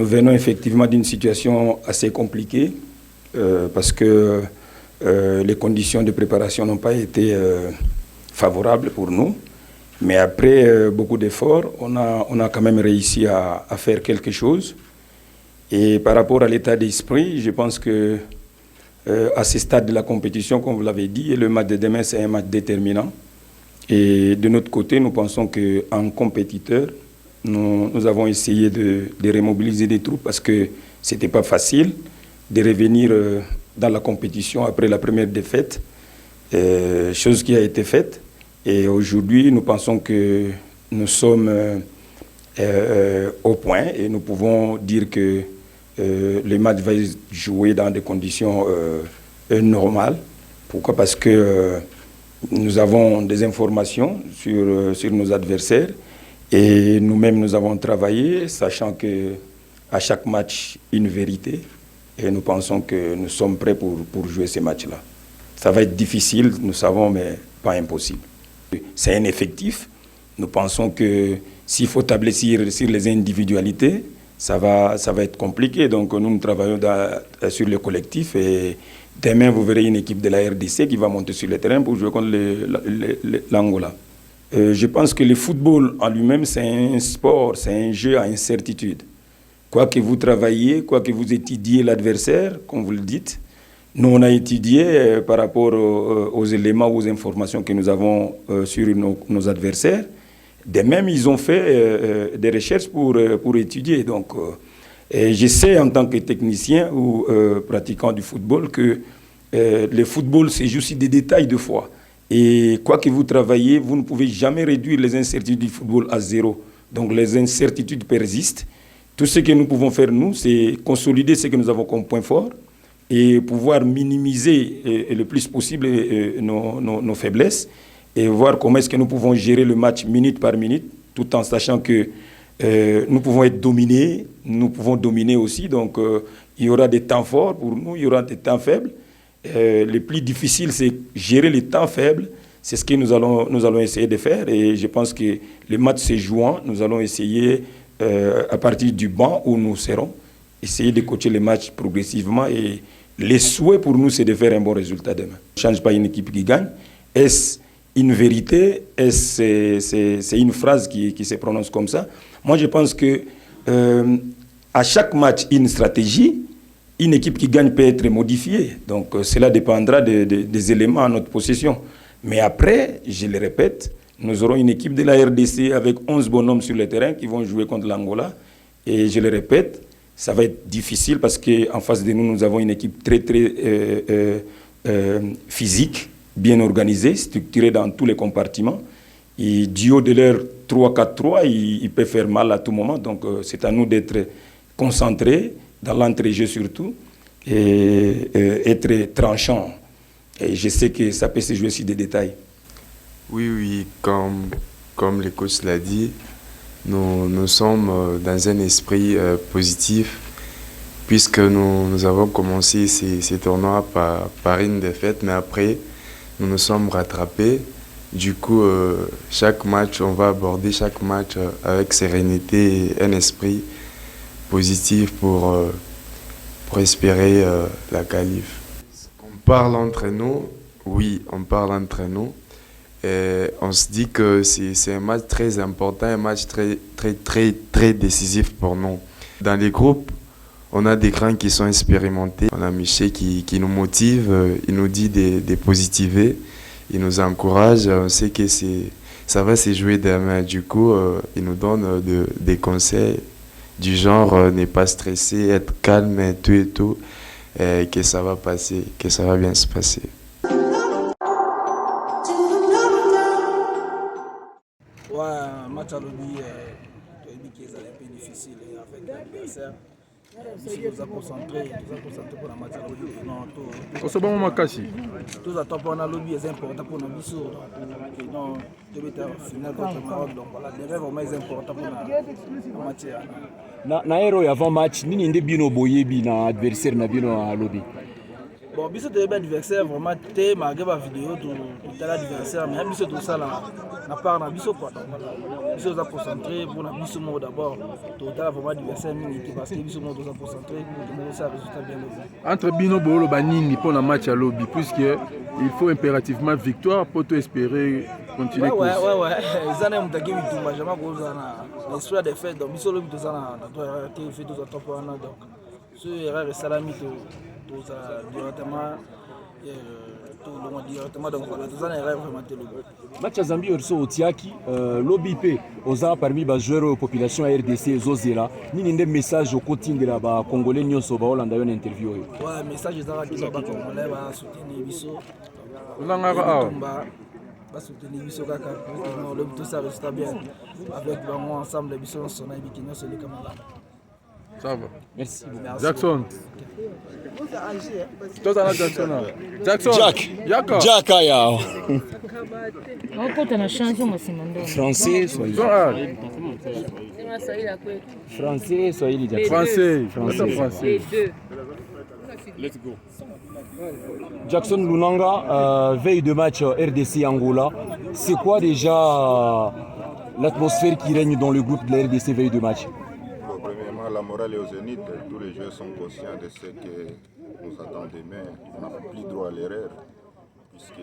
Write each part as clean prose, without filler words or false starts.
nous venons effectivement d'une situation assez compliquée parce que les conditions de préparation n'ont pas été favorables pour nous. Mais après beaucoup d'efforts, on a quand même réussi à faire quelque chose. Et par rapport à l'état d'esprit, je pense que à ce stade de la compétition, comme vous l'avez dit, le match de demain, c'est un match déterminant. Et de notre côté, nous pensons qu'en compétiteur, nous avons essayé de remobiliser des troupes parce que ce n'était pas facile de revenir dans la compétition après la première défaite, chose qui a été faite. Et aujourd'hui, nous pensons que nous sommes au point et nous pouvons dire que le match va se jouer dans des conditions normales. Pourquoi? Parce que nous avons des informations sur nos adversaires et nous-mêmes nous avons travaillé, sachant qu'à chaque match, une vérité. Et nous pensons que nous sommes prêts pour jouer ces matchs-là. Ça va être difficile, nous savons, mais pas impossible. C'est un effectif. Nous pensons que s'il faut tabler sur les individualités, ça va être compliqué. Donc nous travaillons sur le collectif et demain vous verrez une équipe de la RDC qui va monter sur le terrain pour jouer contre l'Angola. Je pense que le football en lui-même c'est un sport, c'est un jeu à incertitude. Quoi que vous travailliez, quoi que vous étudiez l'adversaire, comme vous le dites, nous on a étudié par rapport aux éléments, aux informations que nous avons sur nos adversaires. De même, ils ont fait des recherches pour étudier. Donc, je sais en tant que technicien ou pratiquant du football que le football, c'est juste des détails de fois. Et quoi que vous travaillez, vous ne pouvez jamais réduire les incertitudes du football à zéro. Donc, les incertitudes persistent. Tout ce que nous pouvons faire, nous, c'est consolider ce que nous avons comme point fort et pouvoir minimiser le plus possible nos faiblesses et voir comment est-ce que nous pouvons gérer le match minute par minute, tout en sachant que nous pouvons être dominés, nous pouvons dominer aussi. Donc, il y aura des temps forts pour nous, il y aura des temps faibles. Le plus difficile, c'est gérer les temps faibles. C'est ce que nous allons essayer de faire. Et je pense que le match se jouant, nous allons essayer, à partir du banc où nous serons, essayer de coacher les matchs progressivement. Et les souhaits pour nous, c'est de faire un bon résultat demain. On ne change pas une équipe qui gagne. Est-ce une vérité? C'est une phrase qui se prononce comme ça. Moi, je pense que à chaque match, une stratégie, une équipe qui gagne peut être modifiée. Donc, cela dépendra des éléments à notre possession. Mais après, je le répète, nous aurons une équipe de la RDC avec 11 bonhommes sur le terrain qui vont jouer contre l'Angola. Et je le répète, ça va être difficile parce qu'en face de nous, nous avons une équipe très, très physique, bien organisée, structurée dans tous les compartiments. Et du haut de leur 3-4-3, ils peuvent faire mal à tout moment. Donc, c'est à nous d'être concentrés, dans l'entrée-jeu surtout, et être tranchant. Et je sais que ça peut se jouer sur des détails. Oui, comme le coach l'a dit, nous sommes dans un esprit positif, puisque nous avons commencé ces tournois par une défaite, mais après, nous nous sommes rattrapés. Du coup, chaque match, on va aborder chaque match avec sérénité et un esprit positif pour espérer la qualif. On parle entre nous, oui, on parle entre nous. Et on se dit que c'est un match très important, un match très, très, très, très décisif pour nous. Dans les groupes, on a des grands qui sont expérimentés. On a Michel qui nous motive, il nous dit de positiver, il nous encourage. On sait que ça va se jouer demain. Du coup, il nous donne des conseils du genre ne pas stresser, être calme et tout, et que ça va passer, que ça va bien se passer. Ouais, match à l'objet, qui est un peu difficile avec l'adversaire. Si nous a concentré pour la match à l'objet. Non, tout. C'est bon, Makashi. Tout à pour la lobby est important pour nous. Non, je vais être final contre le Maroc. Donc voilà, les rêves sont importants pour la match. Na hero avant match nini nde bino boyebi na adversaire na bino à lobby. Bon, biso de l'adversaire vraiment té malgré ma vidéo tout l'adversaire mais biso tout ça là na part na biso quoi. Biso doit concentrer pour la biso mot d'abord. Tout là vraiment adversaire mingi parce que biso mot doit concentrer pour ça résultat bien. Entre Bino Bolo Banini pour la match à lobby puisque il faut impérativement victoire pour te espérer continuer. Ouais. Ils en ont mutaki bitumba jamais koza na histoire de fait donc biso lobby tout ça na doit fait tout ça top donc ce erreur salami tout ça directement donc voilà tout ça n'est vraiment le match à Zambie orso otiaki l'OBP oza parmi les joueurs de population RDC zozela nini nde message au kotindela ba congolais nyonso ba Hollanda yon interview ouais message ezaka ki ba congolais ba soutenir biso Olanga ba soutenir biso kaka pour le tout ça reste bien avec bango ensemble biso on sona bikino c'est le camarade. Ça va. Merci. Jackson. Jackson. Jack aya. On change Français Swahili Français. Let's go. Jackson Lunanga, veille de match RDC Angola. C'est quoi déjà l'atmosphère qui règne dans le groupe de la RDC veille de match? Premièrement, la morale est au zénith. Tous les joueurs sont conscients de ce que nous attend demain. On n'a plus droit à l'erreur, puisque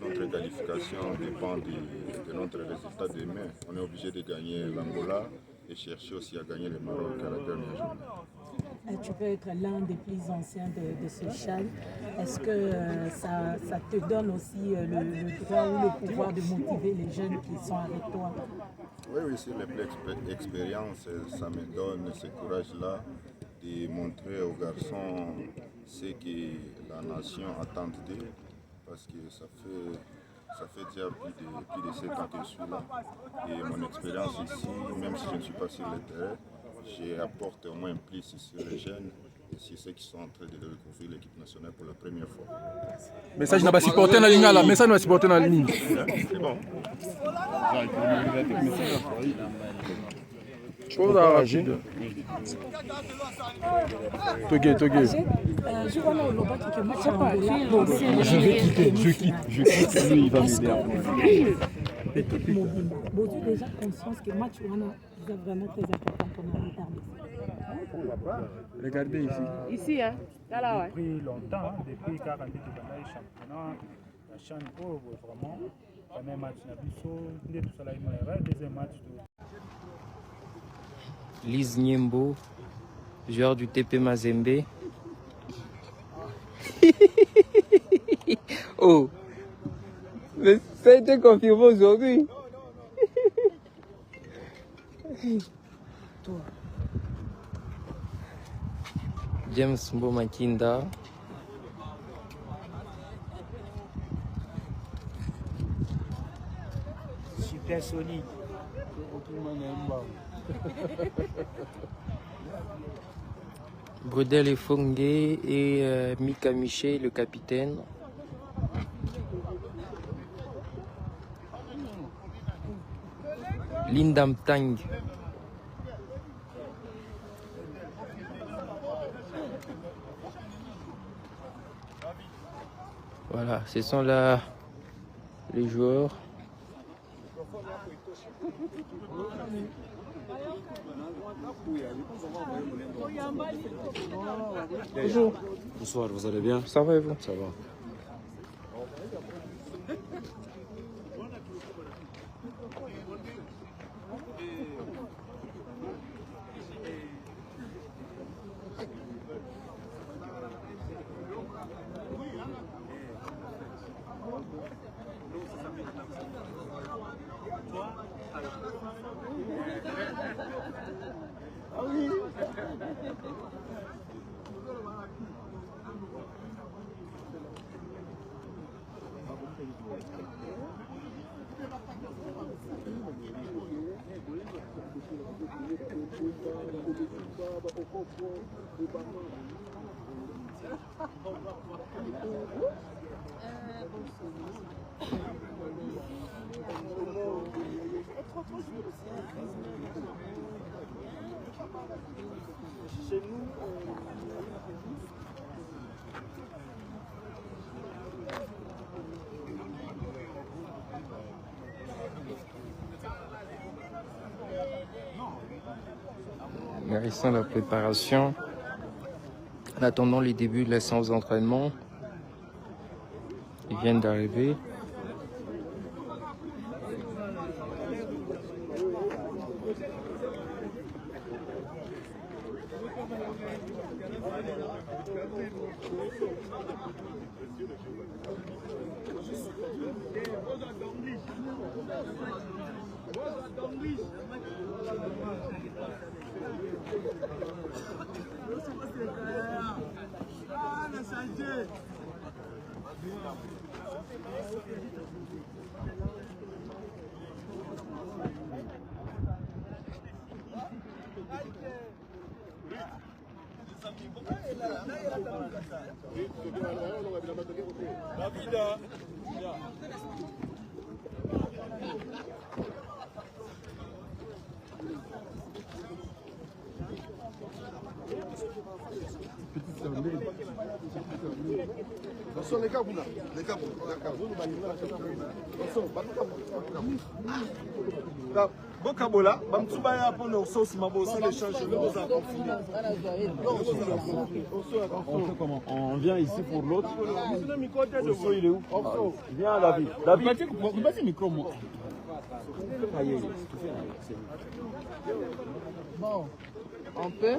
notre qualification dépend de notre résultat demain. On est obligé de gagner l'Angola et chercher aussi à gagner le Maroc à la dernière journée. Tu peux être l'un des plus anciens de ce CHAN. Est-ce que ça te donne aussi le droit ou le pouvoir de motiver les jeunes qui sont avec toi? Oui, sur l'expérience, ça me donne ce courage-là de montrer aux garçons ce que la nation attend d'eux, parce que ça fait déjà plus de 7 ans que je suis là. Et mon expérience ici, même si je ne suis pas sur le terrain, j'apporte au moins plus sur les jeunes et sur ceux qui sont en train de découvrir l'équipe nationale pour la première fois. Message n'a pas supporté dans la ligne là, message n'a pas supporté dans la ligne. C'est bon. Chose à rapide. Togué. Je quitte, lui il va m'aider. Vous avez déjà conscience que le match est vraiment très important pour nous. Regardez ici. Ici, hein? Là, ouais. Depuis longtemps, depuis 40 ans de championnat, la chaîne vraiment, premier match deuxième match. Lise Niembo, joueur du TP Mazembe. Oh, mais ça a été confirmé aujourd'hui. James Mbomakinda. Super solide. Bredel Efongé et Mika Miché, le capitaine. Lindam Tang. Voilà, ce sont là les joueurs. Bonjour. Bonsoir, vous allez bien? Ça va et vous? Ça va. finissant la préparation. En attendant les débuts de la séance d'entraînement. Ils viennent d'arriver. Bokabola, Bamtsubaya pour nos sauces, Mabosa, l'échange, On fait comment? On vient ici pour l'autre. Osso, il est où? Viens, David. David, vas-y, micro, moi. Bon, on peut.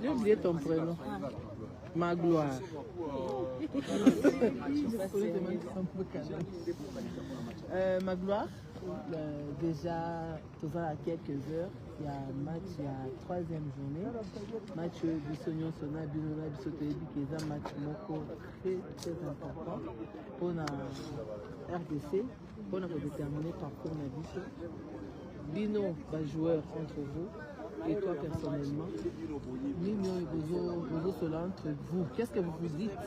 J'ai oublié ton prénom. Magloire. Magloire, déjà, tout à quelques heures, il y a un match, il y a troisième journée. Match du Sognon Sona, Binola, Bissotébi, qui est un match très très important pour la RDC, pour nous déterminer par contre Bino va joueur entre vous et toi personnellement. Mignon et Bozo cela entre vous. Qu'est-ce que vous vous dites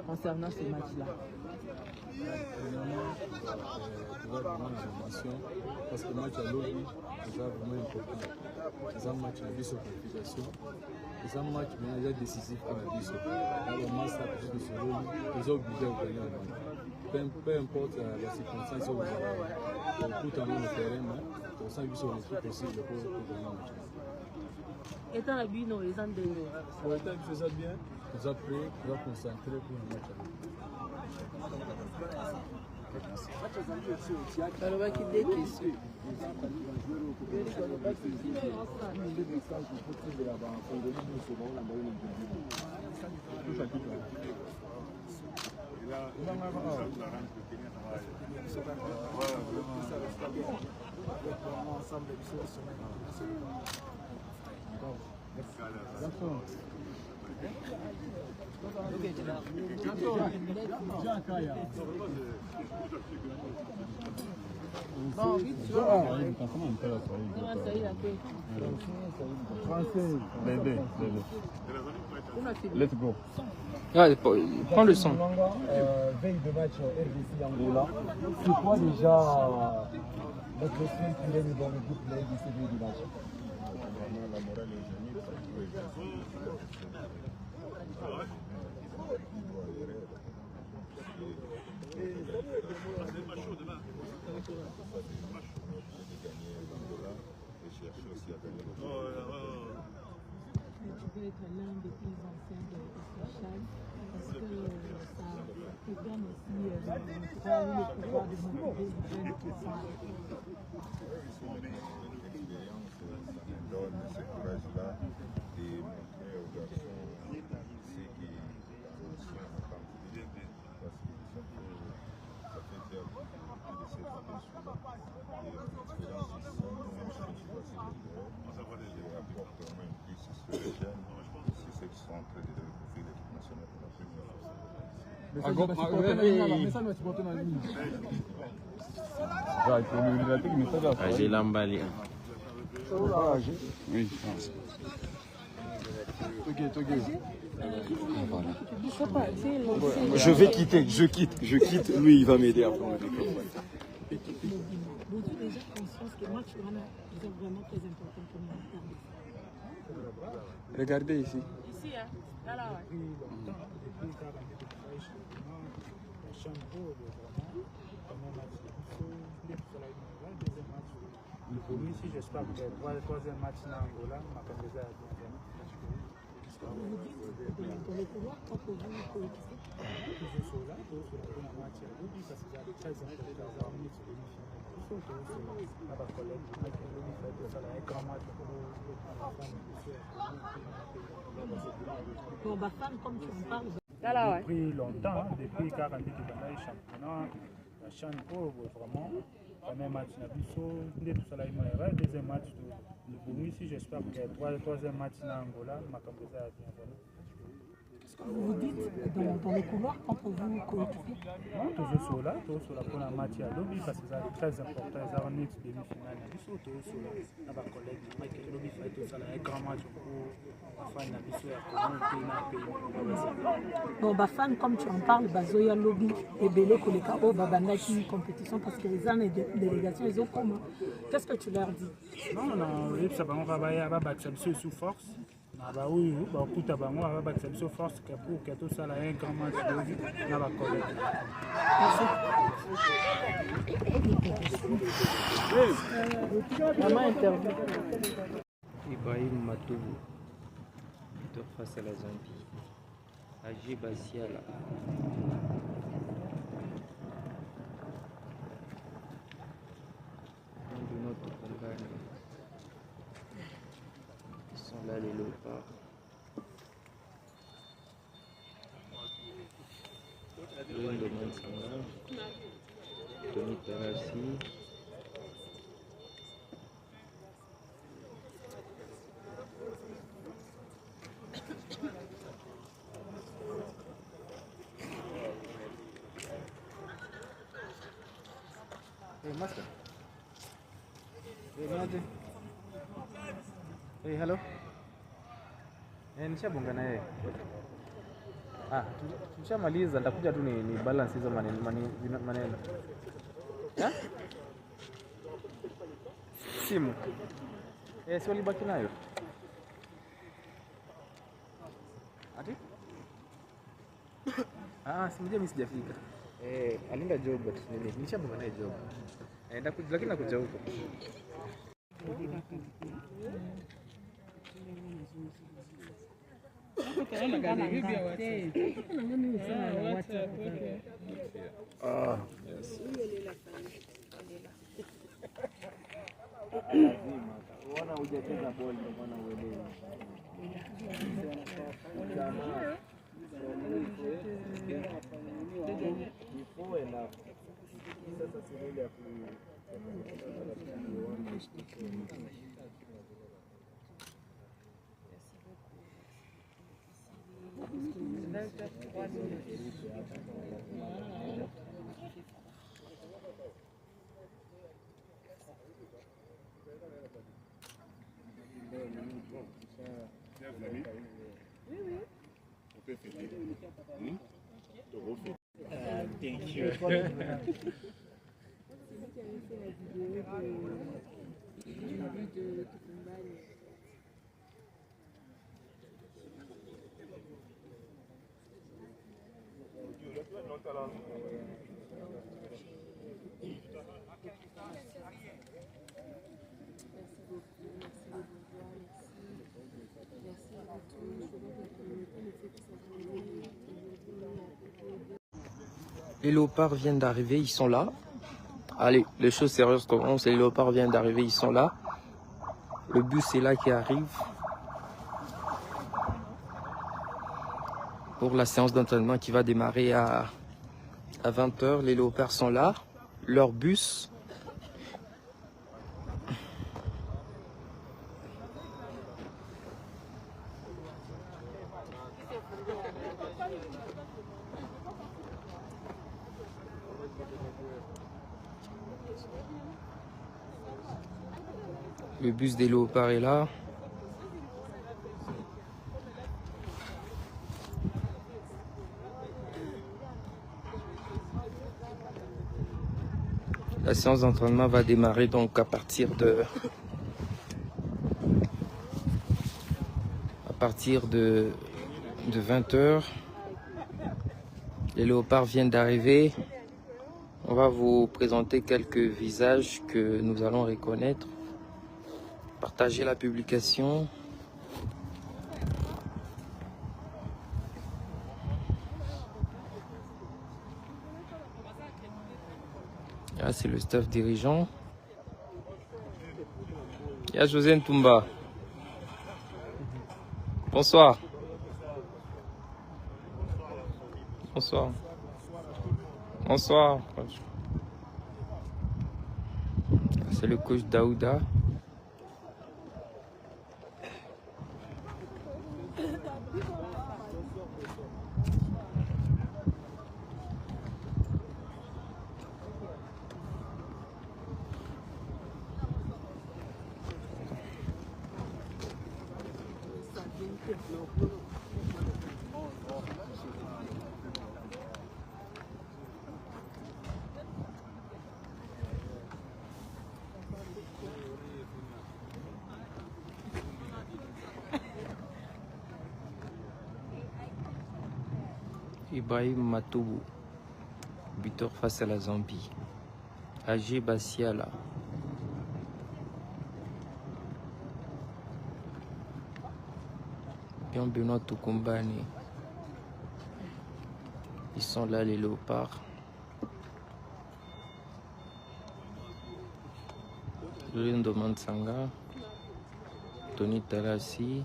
concernant ce match-là? Parce que le match à l'ONU est vraiment important. C'est un match à vie sur qualification. C'est un match déjà décisif pour la vie sur. Normalement, ça peut être sur l'ONU. Ils ont obligé à gagner. Peu importe la circonstance où vous avez. Tout en le terrain, on s'en vu sur le truc possible pour gagner le match. Étant la bino, les gens de l'eau. Pour étant que ça bien, nous avons pris, nous avons concentré pour le match. Alors, on va quitter des questions. Bon, vite, tu vois. Let's go. Ouais, prends le son. Veille de match RDC Angola, c'est quoi déjà l'atmosphère qui règne dans le groupe de RDC du match? La morale est génie parce que les gens Tu veux être l'un des plus anciens de ce chal. Est-ce que ça te donne aussi le pouvoir de motiver les jeunes qui sont arrêtés? L'expérience, ça me donne ce courage-là de montrer aux garçons ce que la nation attend d'eux. Parce que ça fait déjà plus de 7 ans que je suis là. Et mon expérience ici, même si je ne suis pas sur le terrain, je apporte au moins plus sur les jeunes, sur ceux qui sont en train de découvrir l'équipe nationale pour la première fois. J'ai l'emballé. Oui. Je vais quitter, je quitte. Lui, il va m'aider à prendre le microphone. Vous avez déjà conscience que le match est vraiment très important pour nous. Regardez ici. Ici, hein? Là, ouais. chaîne vraiment, premier match, deuxième match. Pour nous ici, j'espère que le troisième match dans Angola, ma candidate à bien. Vous dites dans les couloirs, quand vous coéquipiez toujours sur la match, parce que c'est très important, Bon, bah, femme, comme tu en parles. Depuis longtemps, depuis 40 ans de championnat, la chaîne vraiment, premier match na biso, deuxième match de Boumou ici, j'espère que le troisième match na Angola, ma campagne a bien fait. Vous dites dans les couloirs quand vous coéquipiez? Non, toujours sur la pour la match à lobby parce que c'est très important, ils ont une demi-finale. Toujours sur la, avec collègue, Michael Lobby fait tout ça, un grand match pour la fin de la Bon, bah, fan, comme tu en parles, Zoya Lobby et Belé Koleka, Babandaki, une compétition parce que les années de délégation, ils ont comment? Qu'est-ce que tu leur dis? Non, ça va battre sous force. Bah oui, bah tout à bango, va battre sous force pour que tout ça là un grand match de vue dans la collègue. Maman interview. Ibrahim Matoubou, buteur face à la Zambie. Agé Basiala. De notre campagne. Ils sont là les léopards. Londo Mansanga. Tony Terrassi. Hey, Master. Hey, Manager. Hey, hello. Nishabonga na yeye. Tushamaliza, nitakuja tu ni balance hizo maneno. Simu. Si walibaki nayo. Ati? Simjia mimi sijafika. Alienda job but nishabonga naye job. Lakini nakuja huko. Yes. Unaona hujacheza ball ndio maana uelewe. Before and after. Sasa siri ya Thank you. Les léopards viennent d'arriver, ils sont là. Allez, les choses sérieuses commencent, les léopards viennent d'arriver, ils sont là. Le bus est là qui arrive. Pour la séance d'entraînement qui va démarrer à 20h, les léopards sont là. Leur bus. Le bus des léopards est là. La séance d'entraînement va démarrer donc à partir de 20h. Les léopards viennent d'arriver. On va vous présenter quelques visages que nous allons reconnaître. Partagez la publication. Là, c'est le staff dirigeant. Il y a José Ntumba. Bonsoir. Bonsoir. Bonsoir. C'est le coach Daouda. Ibrahim Matoubou, buteur face à la Zambie. Agé Bassiala. Bien Benoît Tukumbani. Ils sont là les léopards. Julien Mansanga. Tony Tarassi.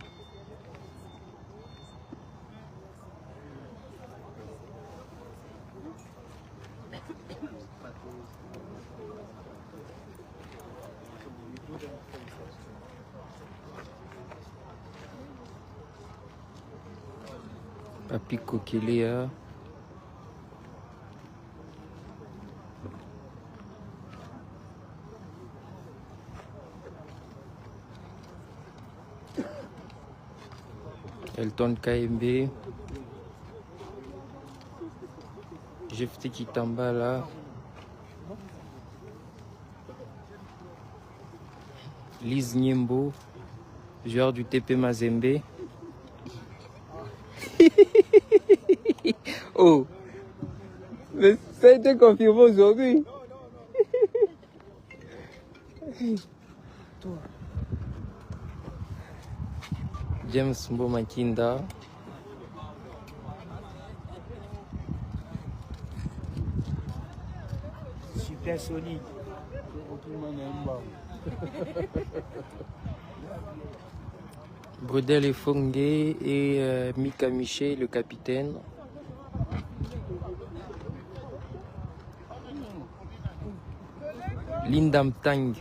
Papi Kokelea. Elton KMB. Jefté Kitambala. Lise Niembo, joueur du TP Mazembe. Oh, mais ça a été confirmé aujourd'hui. James Mbomakinda. Super solide. Bredel et Fongué et Mika Miché, le capitaine. Lindam Tang.